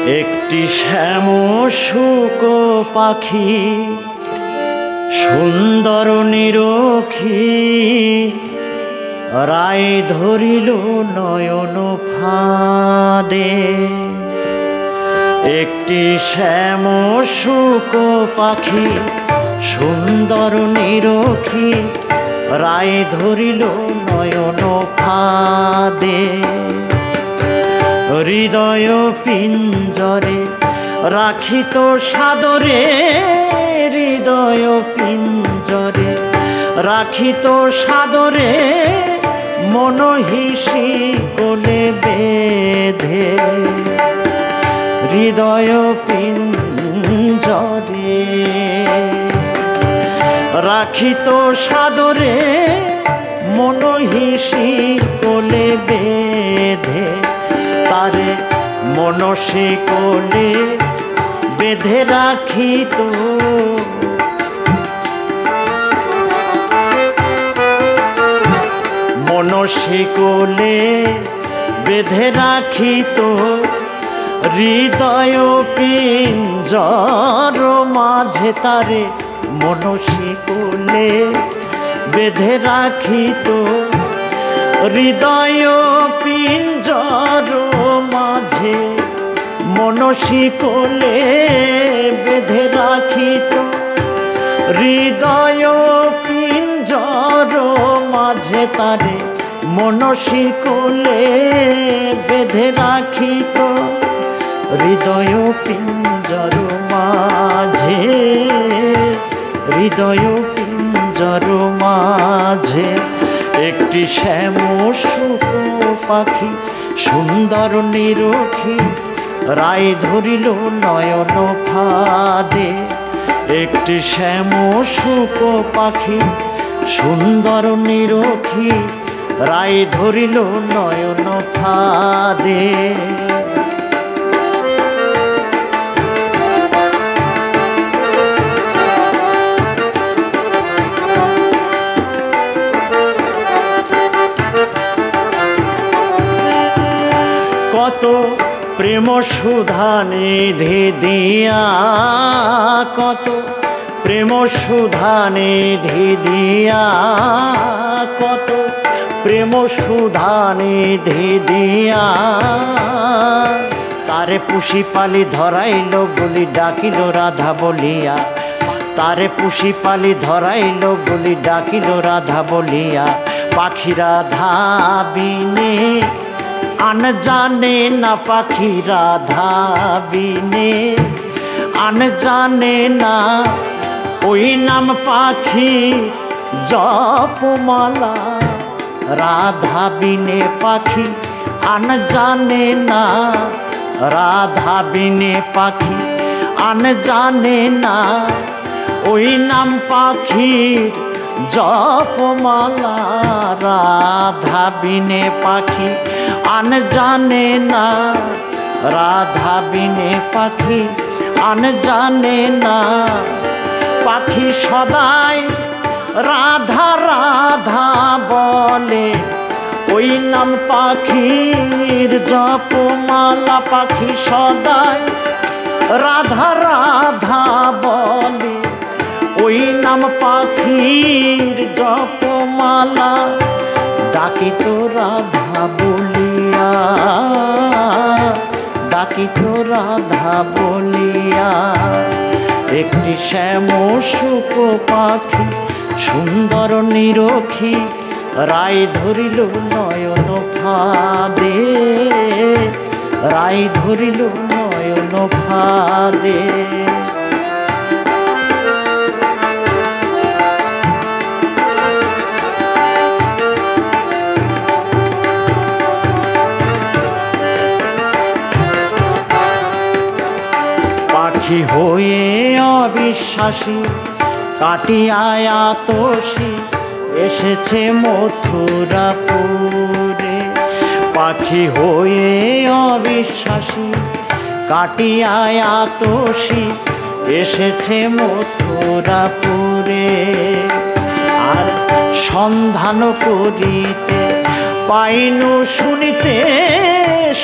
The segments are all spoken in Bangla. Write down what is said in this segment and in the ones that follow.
একটি শ্যামশুক পাখি সুন্দর নিরখী রায় ধরিল নয়ন ফাঁদে। একটি শ্যামশুক পাখি সুন্দর নিরখী রায় ধরিল নয়ন ফাঁদে। হৃদয় পিঞ্জরে রাখিত সাদরে, হৃদয় পিঞ্জরে রাখিত সাদরে, মনহিষি কোলে বেঁধে। হৃদয় পিঞ্জরে রাখিত সাদরে, মনহিষি কোলে বেঁধে। তারে মনসি কোলে বেঁধে রাখিত, মনসি কোলে বেঁধে রাখিত। হৃদয় পিঞ্জর মাঝে তারে মনসি কোলে বেঁধে রাখিত। হৃদয় পিঞ্জর মাঝে মনসি কোলে বেঁধে রাখিত। হৃদয় পিঞ্জর মাঝে তারে মনসি কোলে বেঁধে রাখিত। হৃদয় পিঞ্জর মাঝে, হৃদয় পিঞ্জর মাঝে একটি শ্যামশুক পাখি সুন্দর নিরখী রায় ধরিল নয়ন ফাঁদে। একটি শ্যামশুক পাখি সুন্দর নিরখী রায় ধরিল নয়ন ফাঁদে। কত প্রেম সুধা নিধি দিয়া, কত প্রেম সুধা নিধি দিয়া, কত প্রেম সুধা নিধি দিয়া। তারে পুষি পালি ধরাইল বলি ডাকিল রাধা বলিয়া। তারে পুষি পালি ধরাইল বলি ডাকিল রাধা বলিয়া। পাখি রাধা বিনে আন জানে না, পাখি রাধা বিনে আন জানে না। ওই নাম পাখি জপমালা, রাধা বিনে পাখি আন জানে না। রাধা বিনে পাখি আন জানে না। ওই নাম পাখির জপমালা, রাধা বিনে পাখি আন জানে না। রাধা বিনে পাখি আন জানে না। পাখি সদাই রাধা রাধা বলে, ওই নাম পাখির জপমালা। পাখি সদাই রাধা রাধা বলে, ওই নাম পাখির জপমালা। ডাকিত রাধা বলিয়া, ডাকিত রাধা বলিয়া। একটি শ্যামশুক পাখি সুন্দর নিরখী রায় ধরিল নয়ন ফাঁদে। রায় ধরিল নয়ন ফাঁদে। পাখি হয়ে অবিশ্বাসী কাটিয়ায় আতসী এসেছে মথুরাপুরে। পাখি হয়ে অবিশ্বাসী কাটিয়ায় আতসী এসেছে মথুরাপুরে। আর সন্ধান করিতে পাইনু শুনিতে,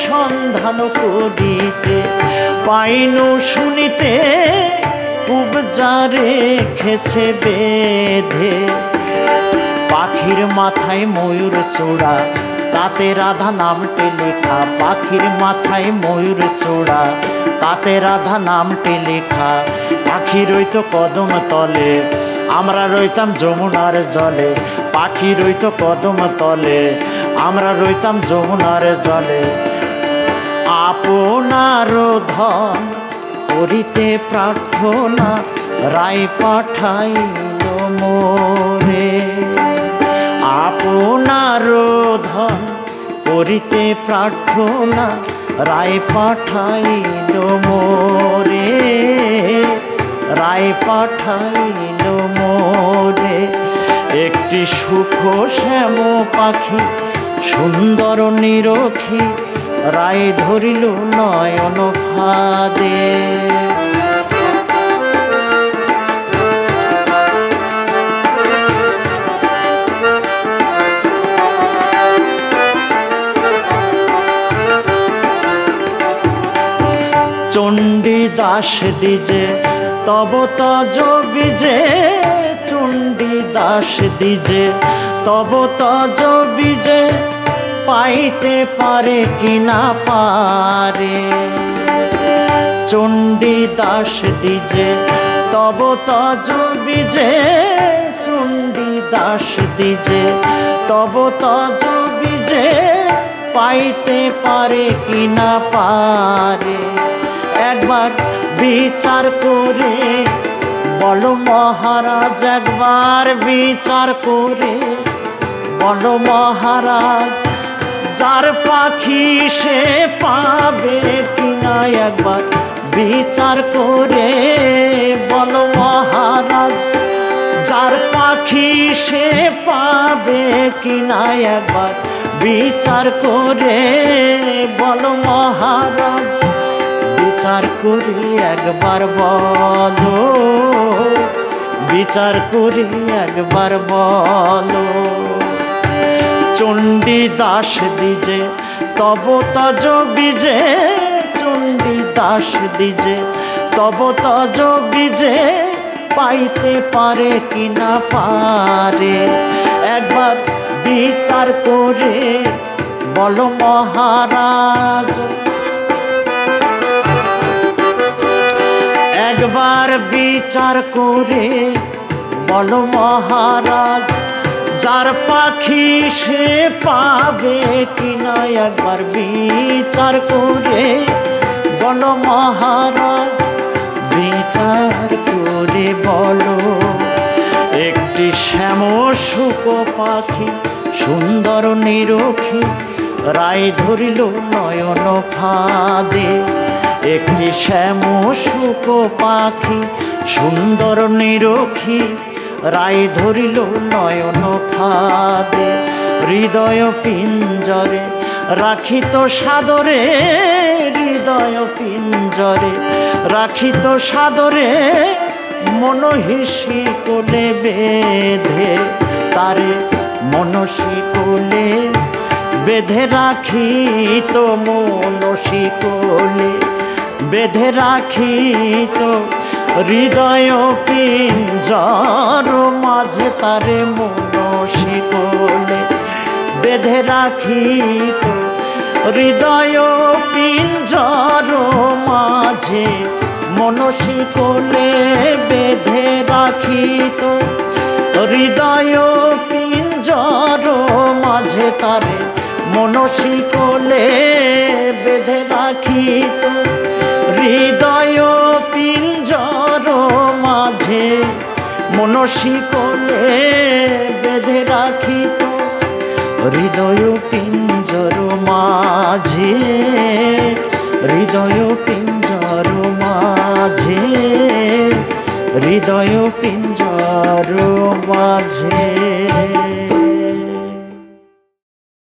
সন্ধান করিতে পাইনু শুনিতে কুবজা রেখেছে বেঁধে। পাখির মাথায় ময়ূর চূড়া, তাতে রাধা নামটি লেখা। পাখির মাথায় ময়ূর চূড়া, তাতে রাধা নামটি লেখা। পাখি রইত কদম তলে, আমরা রইতাম যমুনার জলে। পাখি রইত কদম তলে, আমরা রইতাম যমুনার জলে। আপনার ধন করিতে প্রার্থনা, রায় পাঠাইল মোরে। আপনার ধন করিতে প্রার্থনা, রায় পাঠাইল মোরে। রায় পাঠাইল মোরে। একটি সুখ শ্যাম পাখি সুন্দর নিরখী, রায় ধরিল নয়ন ফাঁদে। চণ্ডীদাস দিজে তব তজ বিজে। চণ্ডীদাস দিজে তব তজ বিজে, পাইতে পারে কি না পারে। চণ্ডীদাস দিজে তব তজ বিজে। চণ্ডীদাস দিজে তব তজ বিজে, পাইতে পারে কি না পারে। একবার বিচার করে বলো মহারাজ, একবার বিচার করে বলো মহারাজ। যার পাখি সে পাবে কিনা, একবার বিচার করে বলো মহারাজ। যার পাখি সে পাবে কিনা, একবার বিচার করে বলো মহারাজ। বিচার করে একবার বলো, বিচার করে একবার বলো। চণ্ডীদাস দিজে তব তজ বিজে। চণ্ডীদাস দিজে তব তজ বিজে, পাইতে পারে কি না পারে। একবার বিচার করে বলো মহারাজ। একবার বিচার করে বলো মহারাজ। যার পাখি সে পাবে কিনা, একবার বিচার করে বলো মহারাজ। বিচার করে বলো। একটি শ্যাম শুক পাখি সুন্দর নিরখী, রায় ধরিল নয়ন ফাঁদে। একটি শ্যাম শুক পাখি সুন্দর নিরখী, রায় ধরিল নয়ন ফাঁদে। হৃদয় পিঞ্জরে রাখিত সাদরে। হৃদয় পিঞ্জরে রাখিত সাদরে, মনহিষী কোলে বেঁধে। তারে মনসী কোলে বেঁধে রাখিত, মনসী কোলে বেঁধে রাখিত। হৃদয় পিঞ্জর মাঝে তারে মনসী কোলে বেঁধে রাখিত। হৃদয় পিঞ্জর মাঝে মনসী কোলে বেঁধে রাখিত। হৃদয় পিঞ্জর মাঝে তারে মনসী কোলে বেঁধে রাখিত। হৃদয় পিঞ্জর মাঝে মনসী কোলে বেঁধে রাখিত। হৃদয় পিঞ্জর মাঝে, হৃদয় পিঞ্জর মাঝে, হৃদয় পিঞ্জর মাঝে।